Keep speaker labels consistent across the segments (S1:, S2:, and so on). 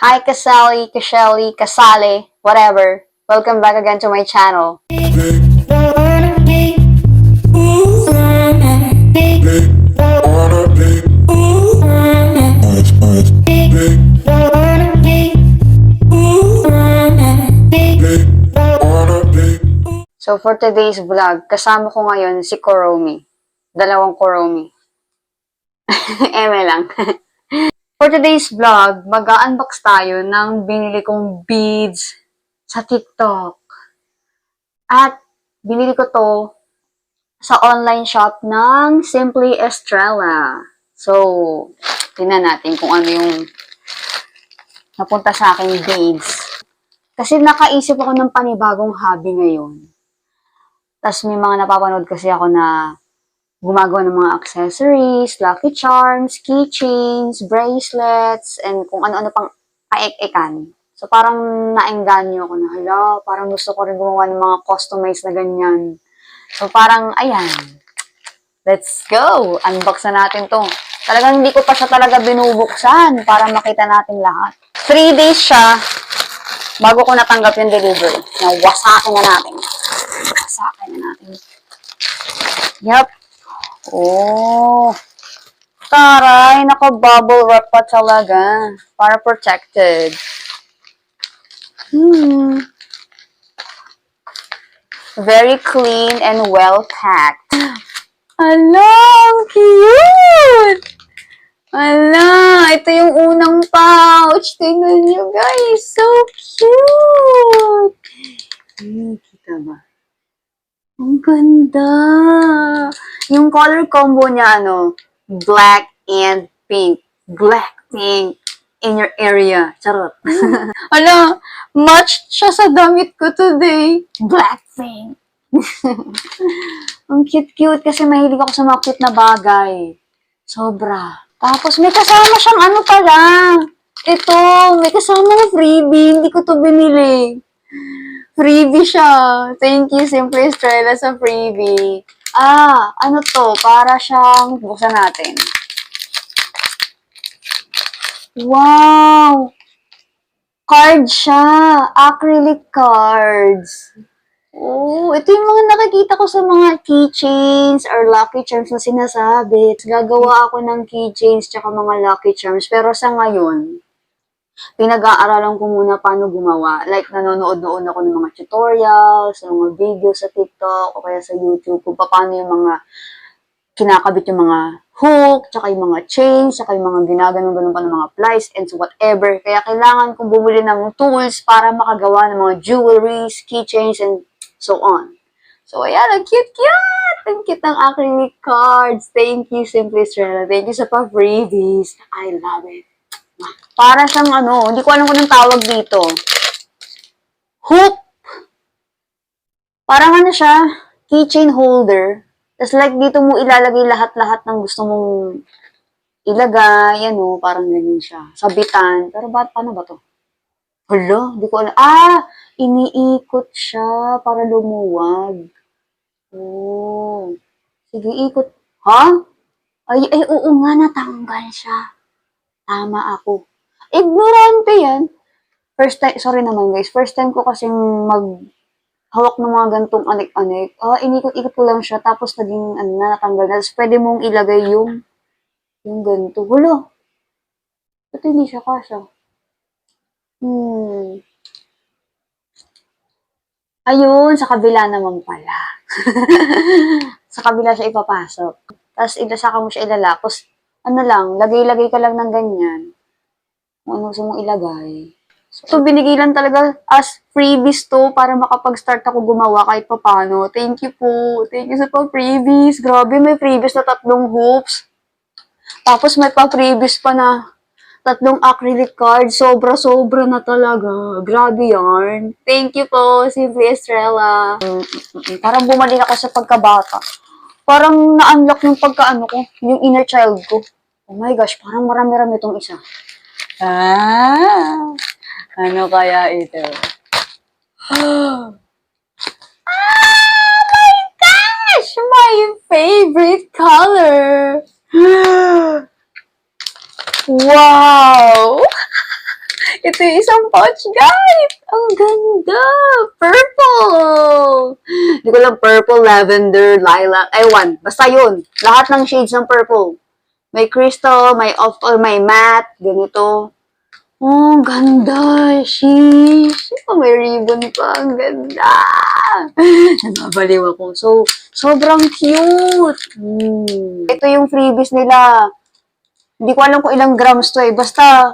S1: Hi, Kasali, Kashelly, Kasali, whatever. Welcome back again to my channel. So for today's vlog, kasama ko ngayon si Kuromi. Dalawang Kuromi. Eme lang. For today's vlog, mag-unbox tayo ng binili kong beads sa TikTok. At binili ko to sa online shop ng Simply Estrella. So, tingnan natin kung ano yung napunta sa aking beads. Kasi nakaisip ako ng panibagong hobby ngayon. Tapos may mga napapanood kasi ako na gumagawa ng mga accessories, lucky charms, keychains, bracelets, and kung ano-ano pang paek-ekan. So, parang naengganyo ako na, hala, parang gusto ko rin gumawa ng mga customized na ganyan. So, parang, ayan. Let's go! Unbox na natin to. Talagang hindi ko pa siya talaga binubuksan para makita natin lahat. 3 days siya bago ko natanggap yung delivery. Wasakin na natin. Wasakin na natin. Yup. Oh. Taray, naka-bubble wrap pa talaga. Para protected. Very clean and well-packed. Ala, cute! Ala, ito yung unang pouch. Tingnan nyo, guys. So cute! Kita ba? Ang ganda! Yung color combo niya, black and pink. Black, pink in your area. Charot. Ala, matched siya sa damit ko today. Black, pink. Ang cute-cute kasi mahilig ako sa mga cute na bagay. Sobra. Tapos may kasama siyang ano pala. Ito, may kasama na freebie. Hindi ko to binili. Freebie siya. Thank you, Simply Estrella, sa freebie. Ano to? Para siyang, buksan natin. Wow! Card siya. Acrylic cards. Oh, ito yung mga nakikita ko sa mga keychains or lucky charms na sinasabi. Gagawa ako ng keychains tsaka mga lucky charms. Pero sa ngayon, pinag-aaralan ko muna paano gumawa. Like, nanonood noon ako ng mga tutorials, ng mga videos sa TikTok, o kaya sa YouTube, kung paano yung mga kinakabit yung mga hook, tsaka yung mga chains, tsaka yung mga ginaganon-ganon pa ng mga plies, and so whatever. Kaya kailangan kong bumili ng tools para makagawa ng mga jewelries, keychains, and so on. So, ayan, ang cute-cute! Ang cute ng acrylic cards. Thank you, Simply Estrella. Thank you sa pa-freebies. I love it. Para siyang hindi ko alam kung anong tawag dito. Hook! Parang siya, keychain holder. Tapos like dito mo ilalagay lahat-lahat ng gusto mong ilagay, parang ganyan siya. Sabitan. Pero paano ba to? Hala, di ko alam. Iniikot siya para lumuwag. Oh. Sige, ikot. Ha? Ay, oo nga, natanggal siya. Tama ako. Ignorante yan. First time, sorry naman guys, first time ko kasing hawak ng mga gantong anik-anik. Inikot-ikot ko lang siya, tapos naging, natanggal na. Tapos pwede mong ilagay yung ganito. Wala. Ba't hindi siya kasha? Ayun, sa kabila naman pala. Sa kabila siya ipapasok. Tapos saka mo siya ilalapos. Lagay-lagay ka lang ng ganyan. Kung ano gusto mong ilagay. So, binigay lang talaga as freebies to para makapag-start ako gumawa kahit papano. Thank you po. Thank you sa pa-freebies. Grabe, may freebies na 3 hoops. Tapos may pa-freebies pa na 3 acrylic cards. Sobra-sobra na talaga. Grabe yarn. Thank you po, Simply Estrella. Parang bumalik ako sa pagkabata. Parang na-unlock yung pagkaano ko, yung inner child ko. Oh my gosh, parang marami-rami itong isa. Ano kaya ito? Oh my gosh! My favorite color! Wow! Ito yung isang pouch, guys! Ang ganda! Purple! Hindi ko lang purple, lavender, lilac, ewan. Basta yun. Lahat ng shades ng purple. May crystal, may off, or may matte, ganito. Oh, ganda! Sheesh! Oh, may ribbon pa. Ang ganda! Nababaliw ako. So, sobrang cute! Ito yung freebies nila. Hindi ko alam kung ilang grams to eh. Basta,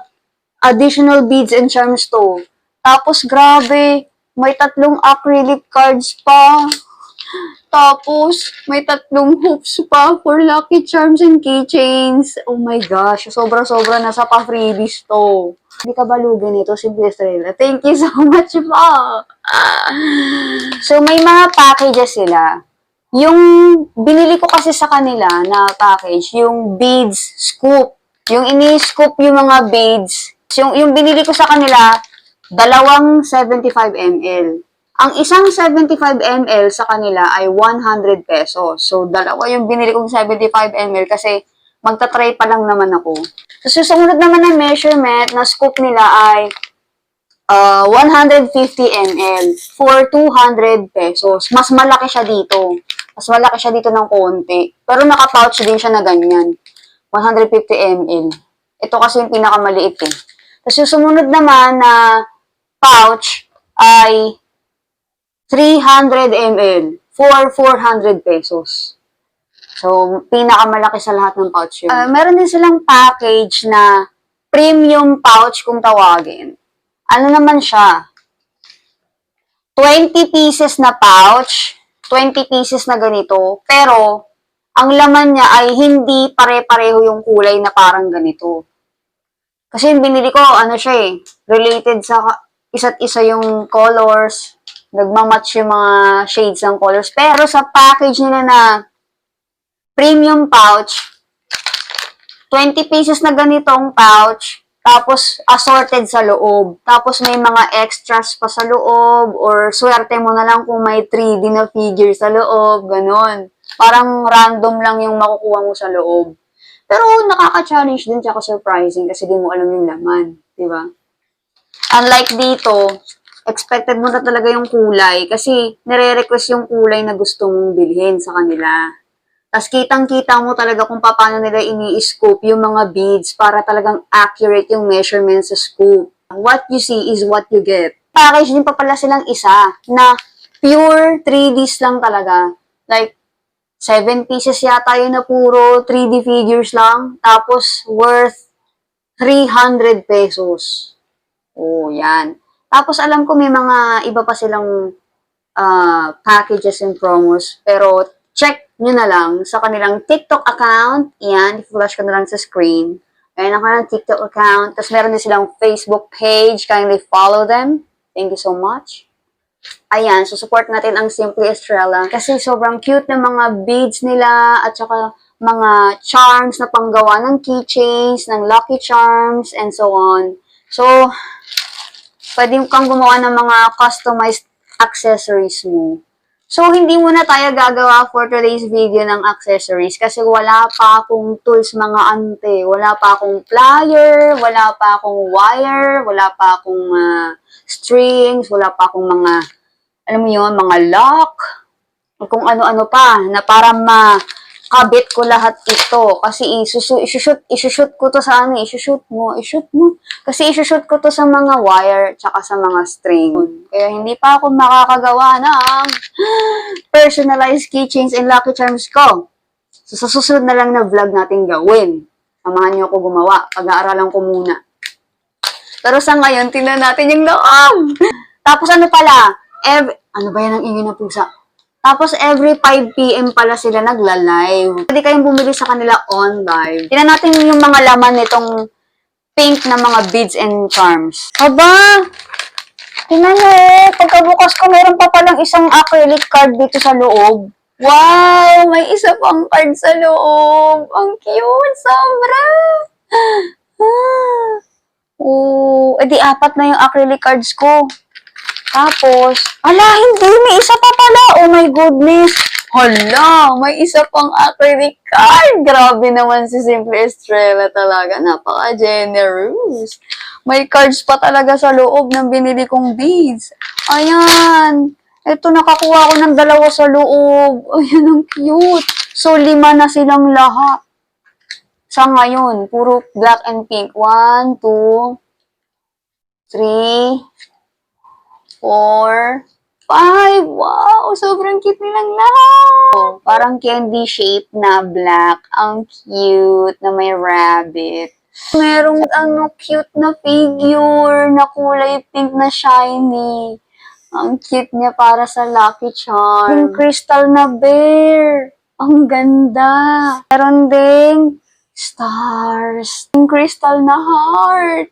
S1: additional beads and charms to. Tapos, grabe, may 3 acrylic cards pa. Tapos, may 3 hoops pa for lucky charms and keychains. Oh my gosh, sobra-sobra nasa pa-freebies to. Hindi ka balugan ito, Simple Estrella. Thank you so much pa. So, may mga packages sila. Yung binili ko kasi sa kanila na package, yung beads scoop. Yung ini-scoop yung mga beads. Yung binili ko sa kanila, 2 75 ml. Ang isang 75 ml sa kanila ay 100 pesos. So, 2 yung binili kong 75 ml kasi magta-try pa lang naman ako. So, susunod naman na measurement na scoop nila ay 150 ml for 200 pesos. Mas malaki siya dito. Mas malaki siya dito ng konti. Pero naka-pouch din siya na ganyan. 150 ml. Ito kasi yung pinakamaliit eh. Tapos yung sumunod naman na pouch ay 300 ml for 400 pesos. So, pinakamalaki sa lahat ng pouch yun. Meron din silang package na premium pouch kung tawagin. Ano naman siya? 20 pieces na pouch, 20 pieces na ganito, pero ang laman niya ay hindi pare-pareho yung kulay na parang ganito. Kasi yung binili ko, ano siya eh, related sa isa't isa yung colors, nagmamatch yung mga shades ng colors. Pero sa package nila na premium pouch, 20 pieces na ganitong pouch, tapos assorted sa loob. Tapos may mga extras pa sa loob, or swerte mo na lang kung may 3D na figure sa loob, ganon. Parang random lang yung makukuha mo sa loob. Pero nakaka-challenge din, tsaka surprising kasi di mo alam yung laman, di ba? Unlike dito, expected mo na talaga yung kulay kasi nire-request yung kulay na gusto mong bilhin sa kanila. Tapos kitang-kita mo talaga kung paano nila ini-scoop yung mga beads para talagang accurate yung measurement sa scoop. What you see is what you get. Package din pa pala silang isa na pure 3Ds lang talaga. Like, 7 pieces yata yun na puro 3D figures lang. Tapos, worth 300 pesos. Oh, yan. Tapos, alam ko may mga iba pa silang packages and promos. Pero, check nyo na lang sa kanilang TikTok account. Yan, i-flash ko na lang sa screen. Ayan ako ng TikTok account. Tapos, meron din silang Facebook page. Kindly follow them. Thank you so much. Ayan, so support natin ang Simply Estrella kasi sobrang cute ng mga beads nila at saka mga charms na panggawa ng keychains, ng lucky charms, and so on. So, pwede kang gumawa ng mga customized accessories mo. So, hindi muna tayo gagawa for today's video ng accessories kasi wala pa akong tools mga ante. Wala pa akong plier, wala pa akong wire, wala pa akong strings, wala pa akong mga, alam mo yun, mga lock, kung ano-ano pa, na para makabit ko lahat ito. Kasi isushoot ko to sa ano, isushoot mo. Kasi isushoot ko to sa mga wire, tsaka sa mga string. Kaya hindi pa ako makakagawa ng personalized keychains and lucky charms ko. So, sa susunod na lang na vlog natin gawin. Samahan niyo ako gumawa. Pag-aaralan ko muna. Pero sa ngayon, tingnan natin yung loob. Tapos ano pala, ano ba yan ang ingay ng pusa? Tapos every 5 p.m. pala sila nagla-live. Pwede kayong bumili sa kanila on live. Tingnan natin yung mga laman nitong pink na mga beads and charms. Aba! Tingnan mo, pagkabukas ko, meron pa palang isang acrylic card dito sa loob. Wow! May isa pang card sa loob. Ang cute! Sobra! Edi 4 na yung acrylic cards ko. Tapos, ala, hindi, may isa pa pala. Oh my goodness. Hala, may isa pang acrylic card. Grabe naman si Simple Estrella talaga. Napaka-generous. May cards pa talaga sa loob ng binili kong beads. Ayan. Ito, nakakuha ko ng dalawa sa loob. Ayan, ang cute. So, 5 na silang lahat. Sa ngayon, puro black and pink. 1, 2, 3, 4, 5. Wow! Sobrang cute nilang lahat. Parang candy shape na black. Ang cute na may rabbit. Merong cute na figure na kulay pink na shiny. Ang cute niya para sa Lucky Charm. Yung crystal na bear. Ang ganda. Meron ding stars. Yung crystal na heart.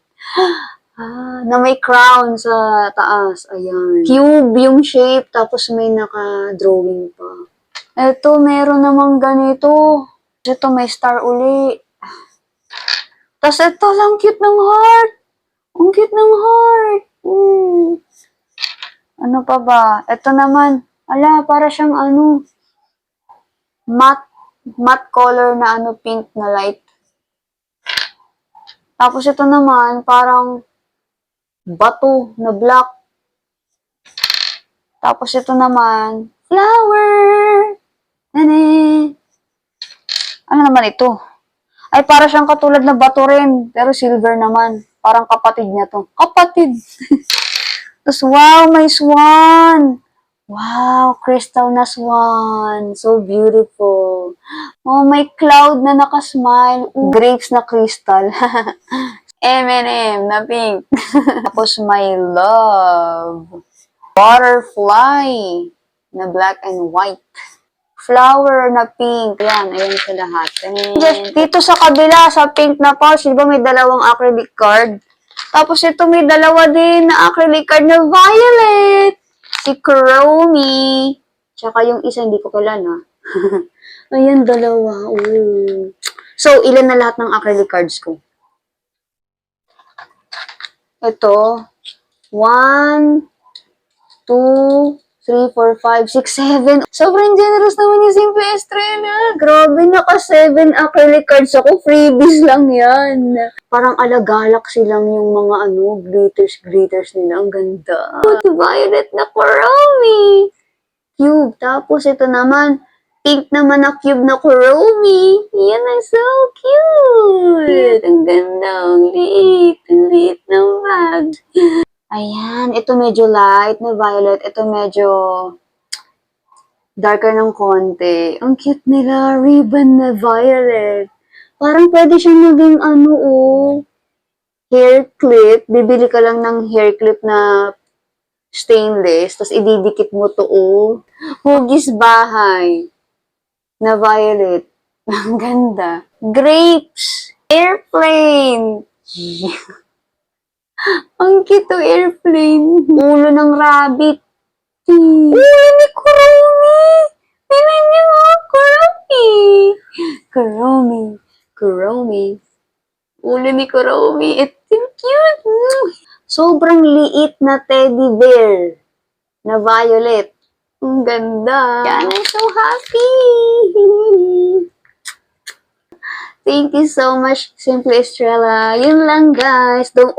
S1: Na may crown sa taas. Ayan. Cube yung shape, tapos may naka-drawing pa. Eto, meron namang ganito. Ito, may star uli. Tapos ito lang, cute ng heart. Ang cute ng heart. Ano pa ba? Ito naman. Ala, para siyang matte color na pink na light. Tapos ito naman, parang bato na black. Tapos ito naman, flower. Ano naman ito? Ay, para siyang katulad na bato rin, pero silver naman. Parang kapatid niya to. Kapatid! Tapos, wow, may swan! Wow, crystal na swan. So beautiful. Oh, may cloud na nakasmile. Grapes na crystal. M&M na pink. Tapos may love. Butterfly na black and white. Flower na pink. Yan, ayan sa lahat. Just dito sa kabila, sa pink na pouch, di ba may dalawang acrylic card? Tapos ito may dalawa din na acrylic card na violet. Si Kuromi. Tsaka yung isa, hindi ko kilala. Ayan, dalawa. Ooh. So, ilan na lahat ng acrylic cards ko? Ito, 1, 2, 3, 4, 5, 6, 7. Sobrang generous naman yung Simple Estrella. Grabe, naka-7 acrylic cards ako. Freebies lang yan. Parang ala-galaxy lang yung mga glitters nila. Ang ganda. Violet na Kuromi. Cube. Tapos ito naman, pink naman na cube na Kuromi. Yan ang so cute. Ang ganda. Ang liit. Ang liit ng bag. Ayan. Ito medyo light na violet. Ito medyo darker ng konti. Ang cute nila. Ribbon na violet. Parang pwede siyang maging hair clip. Bibili ka lang ng hair clip na stainless. Tapos ididikit mo to Hugis bahay na violet. Ang ganda. Grapes. Airplane. Ang cute ng airplane. Ulo ng rabbit. Ulo ni Kuromi. Tingnan niyo Kuromi. Kuromi. Kuromi. Ulo ni Kuromi. It's cute. Sobrang liit na teddy bear na violet. Ang ganda. Yan, I'm so happy. Thank you so much, Simple Estrella. Yun lang, guys. Don't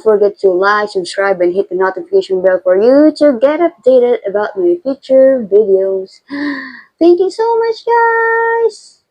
S1: forget to like, subscribe, and hit the notification bell for you to get updated about my future videos. Thank you so much, guys.